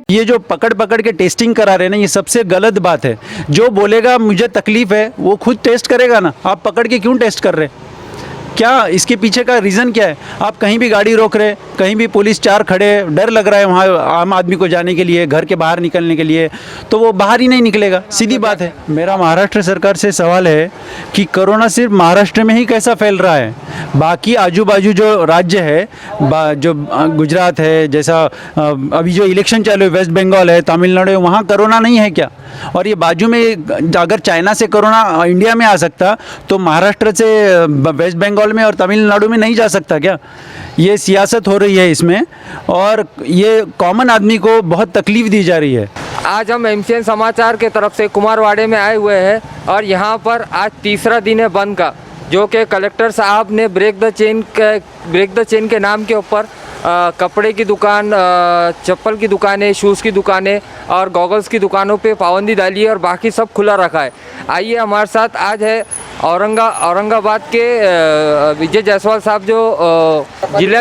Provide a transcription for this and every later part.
ये जो पकड़ पकड़ के टेस्टिंग करा रहे हैं ना, ये सबसे गलत बात है। जो बोलेगा मुझे तकलीफ है वो खुद टेस्ट करेगा ना, आप पकड़ के क्यों टेस्ट कर रहे हैं? क्या इसके पीछे का रीज़न क्या है? आप कहीं भी गाड़ी रोक रहे, कहीं भी पुलिस चार खड़े, डर लग रहा है वहाँ आम आदमी को जाने के लिए, घर के बाहर निकलने के लिए, तो वो बाहर ही नहीं निकलेगा, सीधी बात है। मेरा महाराष्ट्र सरकार से सवाल है कि कोरोना सिर्फ महाराष्ट्र में ही कैसा फैल रहा है, बाकी आजू बाजू जो राज्य है, जो गुजरात है, जैसा अभी जो इलेक्शन चालू है, वेस्ट बंगाल है, तमिलनाडु है, वहाँ कोरोना नहीं है क्या? और ये बाजू में अगर चाइना से कोरोना इंडिया में आ सकता तो महाराष्ट्र से वेस्ट बंगाल में और तमिलनाडु में नहीं जा सकता क्या? ये सियासत हो रही है इसमें, और ये कॉमन आदमी को बहुत तकलीफ दी जा रही है। आज हम एमसीएन समाचार के तरफ से कुमारवाड़े में आए हुए हैं और यहाँ पर आज तीसरा दिन है बंद का, जो कि कलेक्टर साहब ने ब्रेक द चेन के नाम के ऊपर कपड़े की दुकान, चप्पल की दुकानें, शूज़ की दुकानें और गॉगल्स की दुकानों पे पाबंदी डाली है और बाकी सब खुला रखा है। आइए हमारे साथ आज है औरंगाबाद के विजय जायसवाल साहब, जो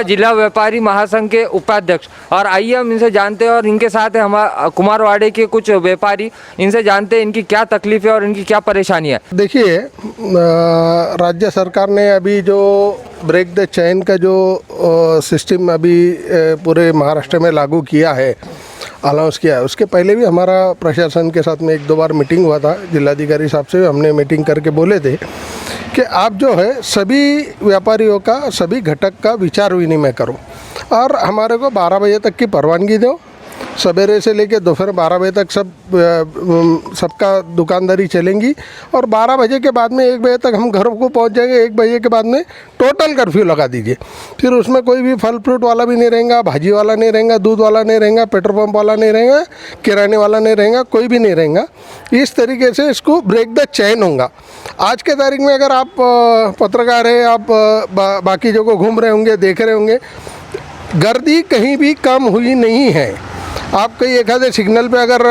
जिला व्यापारी महासंघ के उपाध्यक्ष, और आइए हम इनसे जानते हैं, और इनके साथ है हमारे कुमारवाड़े के कुछ व्यापारी, इनसे जानते हैं इनकी क्या तकलीफ है और इनकी क्या परेशानी है। देखिए, राज्य सरकार ने अभी जो ब्रेक द चेन का जो सिस्टम अभी पूरे महाराष्ट्र में लागू किया है, अनाउंस किया है, उसके पहले भी हमारा प्रशासन के साथ में एक दो बार मीटिंग हुआ था। जिलाधिकारी साहब से हमने मीटिंग करके बोले थे कि आप जो है सभी व्यापारियों का, सभी घटक का विचार विनिमय करो और हमारे को 12 बजे तक की परवानगी दो। सवेरे से लेकर दोपहर 12 बजे तक सबका दुकानदारी चलेंगी और 12 बजे के बाद में 1 बजे तक हम घरों को पहुंच जाएंगे। 1 बजे के बाद में टोटल कर्फ्यू लगा दीजिए। फिर उसमें कोई भी फल फ्रूट वाला भी नहीं रहेगा, भाजी वाला नहीं रहेगा, दूध वाला नहीं रहेगा, पेट्रोल पंप वाला नहीं रहेगा, किराने वाला नहीं रहेगा, कोई भी नहीं रहेगा। इस तरीके से इसको ब्रेक द चेन होगा। आज के तारीख में अगर आप पत्रकार है, आप बाकी जगह घूम रहे होंगे, देख रहे होंगे, गर्दी कहीं भी कम हुई नहीं है। आप कहीं एक आधे सिग्नल पे अगर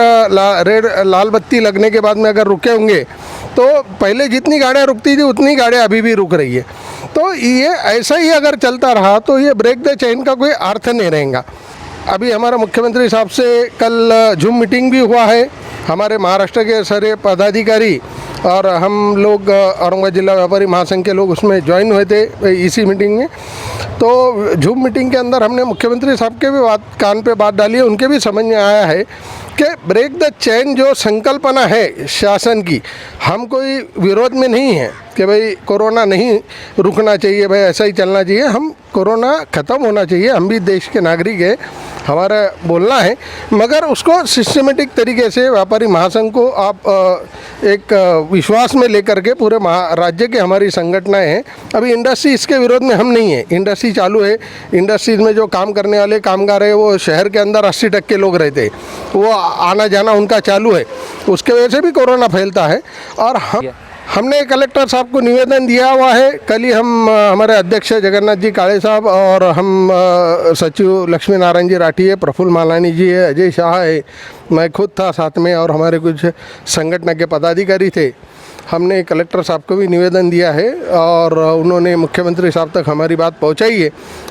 लाल बत्ती लगने के बाद में अगर रुके होंगे तो पहले जितनी गाड़ियाँ रुकती थी उतनी गाड़ियाँ अभी भी रुक रही है। तो ये ऐसा ही अगर चलता रहा तो ये ब्रेक द चेन का कोई अर्थ नहीं रहेगा। अभी हमारा मुख्यमंत्री साहब से कल जूम मीटिंग भी हुआ है, हमारे महाराष्ट्र के सारे पदाधिकारी और हम लोग औरंगाबाद जिला व्यापारी महासंघ के लोग उसमें ज्वाइन हुए थे इसी मीटिंग में। तो जूम मीटिंग के अंदर हमने मुख्यमंत्री साहब के भी कान पे बात डाली है, उनके भी समझ में आया है कि ब्रेक द चेन जो संकल्पना है शासन की, हम कोई विरोध में नहीं है कि भाई कोरोना नहीं रुकना चाहिए, भाई ऐसा ही चलना चाहिए, हम कोरोना ख़त्म होना चाहिए, हम भी देश के नागरिक हैं, हमारा बोलना है, मगर उसको सिस्टमेटिक तरीके से व्यापारी महासंघ को आप एक विश्वास में लेकर के पूरे राज्य के हमारी संगठनाएं हैं। अभी इंडस्ट्री इसके विरोध में हम नहीं है, इंडस्ट्री चालू है, इंडस्ट्रीज में जो काम करने वाले कामगार है वो शहर के अंदर 80% लोग रहते हैं, वो आना जाना उनका चालू है, उसके वजह से भी कोरोना फैलता है। और हमने कलेक्टर साहब को निवेदन दिया हुआ है। कल ही हम हमारे अध्यक्ष जगन्नाथ जी काले साहब और हम सचिव लक्ष्मी नारायण जी राठी है, प्रफुल्ल मालानी जी है, अजय शाह है, मैं खुद था साथ में और हमारे कुछ संगठन के पदाधिकारी थे। हमने कलेक्टर साहब को भी निवेदन दिया है और उन्होंने मुख्यमंत्री साहब तक हमारी बात पहुंचाई है।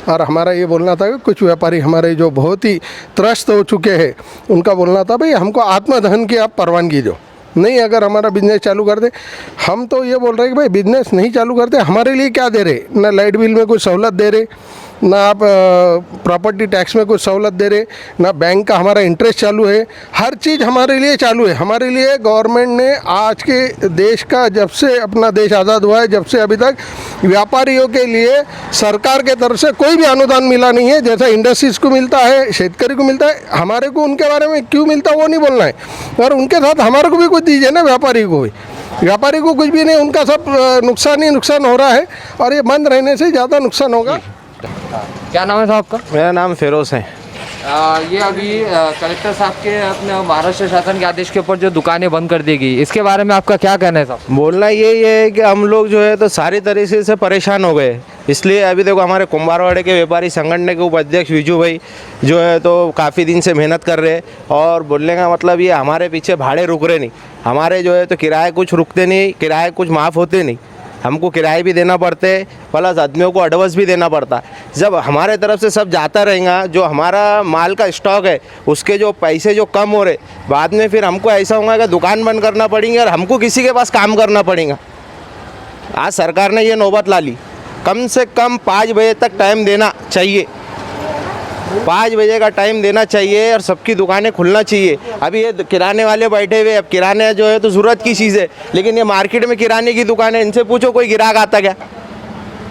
और हमारा ये बोलना था कि कुछ व्यापारी हमारे जो बहुत ही त्रस्त हो चुके हैं, उनका बोलना था भाई हमको आत्मदहन की आप परवानगी दो, नहीं अगर हमारा बिजनेस चालू कर दे। हम तो ये बोल रहे हैं कि भाई बिजनेस नहीं चालू करते, हमारे लिए क्या दे रहे, ना लाइट बिल में कुछ सहूलत दे रहे, ना आप प्रॉपर्टी टैक्स में कुछ सहूलत दे रहे, ना बैंक का हमारा इंटरेस्ट चालू है, हर चीज़ हमारे लिए चालू है। हमारे लिए गवर्नमेंट ने आज के देश का, जब से अपना देश आज़ाद हुआ है, जब से अभी तक व्यापारियों के लिए सरकार के तरफ से कोई भी अनुदान मिला नहीं है। जैसा इंडस्ट्रीज़ को मिलता है, शेतकरी को मिलता है, हमारे को उनके बारे में क्यों मिलता है वो नहीं बोलना है, और उनके साथ हमारे को भी कुछ दीजिए ना। व्यापारी को भी, व्यापारी को कुछ भी नहीं, उनका सब नुकसान ही नुकसान हो रहा है और ये बंद रहने से ज़्यादा नुकसान होगा। क्या नाम है साहब आपका? मेरा नाम फिरोज है। ये अभी कलेक्टर साहब के अपने महाराष्ट्र शासन के आदेश के ऊपर जो दुकानें बंद कर दी गई, इसके बारे में आपका क्या कहना है साहब? बोलना यही है कि हम लोग जो है तो सारी तरीके से परेशान हो गए। इसलिए अभी देखो हमारे कुंभारवाड़े के व्यापारी संगठन के उपाध्यक्ष विजू भाई जो है तो काफ़ी दिन से मेहनत कर रहे हैं, और बोलने का मतलब ये हमारे पीछे भाड़े रुक रहे नहीं, हमारे जो है तो किराए कुछ रुकते नहीं, किराए कुछ माफ़ होते नहीं, हमको किराए भी देना पड़ते हैं, प्लस आदमियों को एडवांस भी देना पड़ता है। जब हमारे तरफ से सब जाता रहेगा, जो हमारा माल का स्टॉक है उसके जो पैसे जो कम हो रहे, बाद में फिर हमको ऐसा होगा कि दुकान बंद करना पड़ेंगे और हमको किसी के पास काम करना पड़ेगा। आज सरकार ने ये नौबत ला ली, कम से कम 5 बजे तक टाइम देना चाहिए, 5 बजे का टाइम देना चाहिए और सबकी दुकानें खुलना चाहिए। अभी ये किराने वाले बैठे हुए, अब किराने जो है तो ज़रूरत की चीज़ है, लेकिन ये मार्केट में किराने की दुकान है, इनसे पूछो कोई ग्राहक आता क्या?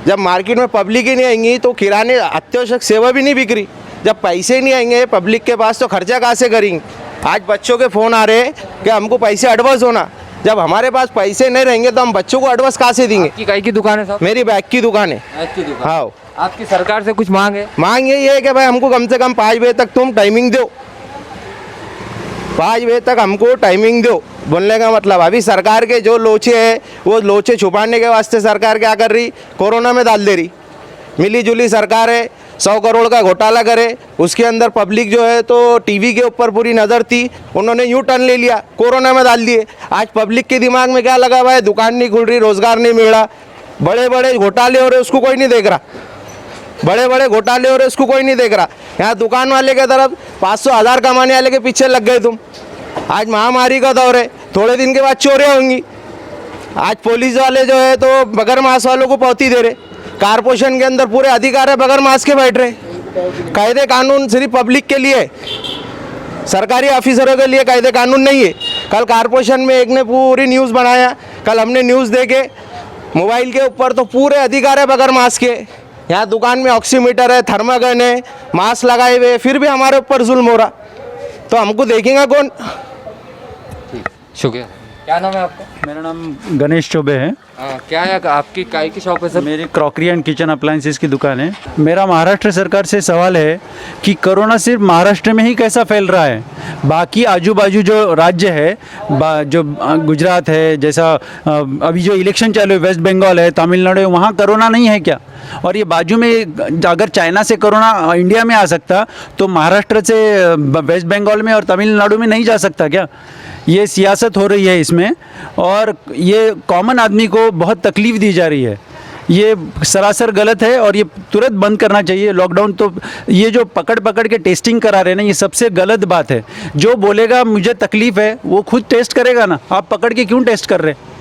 जब मार्केट में पब्लिक ही नहीं आएंगी तो किराने अत्यावश्यक सेवा भी नहीं बिक रही। जब पैसे नहीं आएंगे पब्लिक के पास तो खर्चा कहाँ से करेंगे? आज बच्चों के फ़ोन आ रहे हैं कि हमको पैसे एडवांस होना, जब हमारे पास पैसे नहीं रहेंगे तो हम बच्चों को एडवांस कहाँ से देंगे? आपकी की दुकान है साहब? मेरी बैग की दुकान है। बैग की दुकान। हाँ, आपकी सरकार से कुछ मांग है? मांग यही है कि भाई हमको कम से कम 5 बजे तक तुम टाइमिंग दो, 5 बजे तक हमको टाइमिंग दो। बोलने का मतलब अभी सरकार के जो लोचे हैं वो लोचे छुपाने के वास्ते सरकार क्या कर रही, कोरोना में डाल दे रही। मिली जुली सरकार है, 100 करोड़ का घोटाला करे, उसके अंदर पब्लिक जो है तो टीवी के ऊपर पूरी नज़र थी, उन्होंने यूँ टर्न ले लिया, कोरोना में डाल दिए। आज पब्लिक के दिमाग में क्या लगा हुआ है, दुकान नहीं खुल रही, रोज़गार नहीं मिल रहा, बड़े बड़े घोटाले हो रहे, उसको कोई नहीं देख रहा, बड़े बड़े घोटाले हो रहे, उसको कोई नहीं देख रहा। यहाँ दुकान वाले के तरफ 500,000 कमाने वाले के पीछे लग गए तुम। आज महामारी का दौर है, थोड़े दिन के बाद चोरियाँ होंगी। आज पुलिस वाले जो है तो बगैर मास्क वालों को पौती दे रहे, कारपोरेशन के अंदर पूरे अधिकार है, बगैर मास्क के बैठ रहे। कायदे कानून सिर्फ पब्लिक के लिए, सरकारी ऑफिसरों के लिए कायदे कानून नहीं है। कल कारपोरेशन में एक ने पूरी न्यूज़ बनाया, कल हमने न्यूज़ देखे मोबाइल के ऊपर, तो पूरे अधिकार है बगैर मास्क के। यहाँ दुकान में ऑक्सीमीटर है, थर्मागन है, मास्क लगाए हुए, फिर भी हमारे ऊपर जुल्म हो रहा, तो हमको देखेगा कौन? शुक्रिया। क्या नाम है आपका? मेरा नाम गणेश चौबे है। क्या है आपकी काय की शॉप है सर? मेरी क्रॉकरी एंड किचन अप्लायंसेस की दुकान है। मेरा महाराष्ट्र सरकार से सवाल है कि कोरोना सिर्फ महाराष्ट्र में ही कैसा फैल रहा है, बाकी आजू बाजू जो राज्य है, जो गुजरात है, जैसा अभी जो इलेक्शन चालू है, वेस्ट बंगाल है, तमिलनाडु है, वहाँ कोरोना नहीं है क्या? और ये बाजू में अगर चाइना से कोरोना इंडिया में आ सकता तो महाराष्ट्र से वेस्ट बंगाल में और तमिलनाडु में नहीं जा सकता क्या? ये सियासत हो रही है इसमें, और ये कॉमन आदमी को बहुत तकलीफ़ दी जा रही है। ये सरासर गलत है और ये तुरंत बंद करना चाहिए लॉकडाउन। तो ये जो पकड़ पकड़ के टेस्टिंग करा रहे हैं ना, ये सबसे गलत बात है। जो बोलेगा मुझे तकलीफ़ है वो खुद टेस्ट करेगा ना, आप पकड़ के क्यों टेस्ट कर रहे हैं?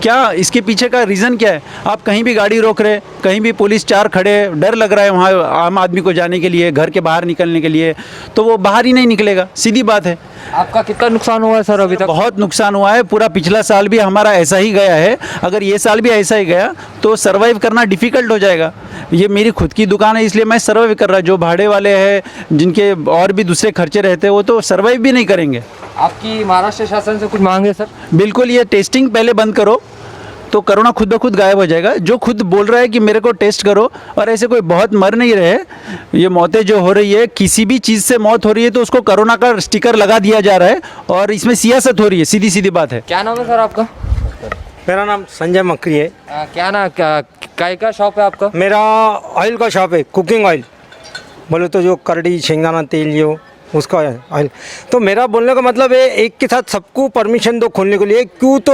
क्या इसके पीछे का रीज़न क्या है? आप कहीं भी गाड़ी रोक रहे, कहीं भी पुलिस 4 खड़े, डर लग रहा है वहाँ आम आदमी को जाने के लिए, घर के बाहर निकलने के लिए, तो वो बाहर ही नहीं निकलेगा, सीधी बात है। आपका कितना नुकसान हुआ है सर अभी तक? बहुत नुकसान हुआ है, पूरा पिछला साल भी हमारा ऐसा ही गया है। अगर ये साल भी ऐसा ही गया तो सर्वाइव करना डिफ़िकल्ट हो जाएगा। ये मेरी खुद की दुकान है इसलिए मैं सर्वाइव कर रहा। जो भाड़े वाले हैं, जिनके और भी दूसरे खर्चे रहते हैं, वो तो सर्वाइव भी नहीं करेंगे। आपकी महाराष्ट्र शासन से कुछ मांग है सर? बिल्कुल, ये टेस्टिंग पहले बंद करो तो कोरोना खुद ब खुद गायब हो जाएगा। जो खुद बोल रहा है कि मेरे को टेस्ट करो, और ऐसे कोई बहुत मर नहीं रहे। ये मौतें जो हो रही है, किसी भी चीज़ से मौत हो रही है तो उसको कोरोना का स्टिकर लगा दिया जा रहा है, और इसमें सियासत हो रही है, सीधी सीधी बात है। क्या नाम है सर आपका? मेरा नाम संजय मकरी है। क्या ना काय का शॉप है आपका? मेरा ऑयल का शॉप है, कुकिंग ऑयल बोले तो जो करड़ी शेंगदाना तेल जो उसका ऑयल। तो मेरा बोलने का मतलब है एक के साथ सबको परमिशन दो खोलने के लिए। क्यों? तो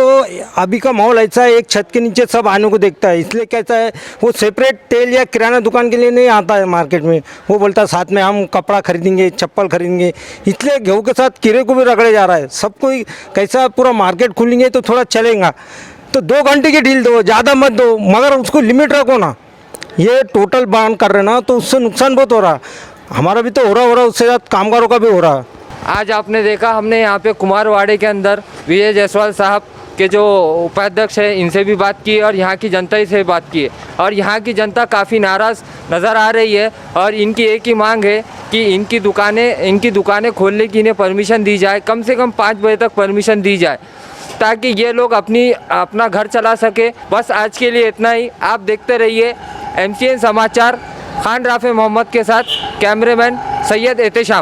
अभी का माहौल ऐसा है, एक छत के नीचे सब आने को देखता है, इसलिए कैसा है वो सेपरेट तेल या किराना दुकान के लिए नहीं आता है मार्केट में। वो बोलता है साथ में हम कपड़ा खरीदेंगे, चप्पल खरीदेंगे, इसलिए गेहूँ के साथ कीड़े को भी रगड़े जा रहा है। सबको कैसा पूरा मार्केट खुलेंगे तो थोड़ा चलेगा। तो 2 घंटे की ढील दो, ज़्यादा मत दो, मगर उसको लिमिट रखो ना। ये टोटल बैन कर रहे ना तो उससे नुकसान बहुत हो रहा, हमारा भी तो हो रहा, उससे साथ कामगारों का भी हो रहा। आज आपने देखा, हमने यहाँ पे कुमारवाड़े के अंदर विजय जायसवाल साहब के जो उपाध्यक्ष है, इनसे भी बात की और यहाँ की जनता से बात की है, और यहाँ की जनता काफ़ी नाराज़ नज़र आ रही है। और इनकी एक ही मांग है कि इनकी दुकानें खोलने की इन्हें परमिशन दी जाए, कम से कम 5 बजे तक परमिशन दी जाए, ताकि ये लोग अपना घर चला सके। बस आज के लिए इतना ही। आप देखते रहिए MCN समाचार। खान राफे मोहम्मद के साथ कैमरेमैन सैयद एहतेशाम।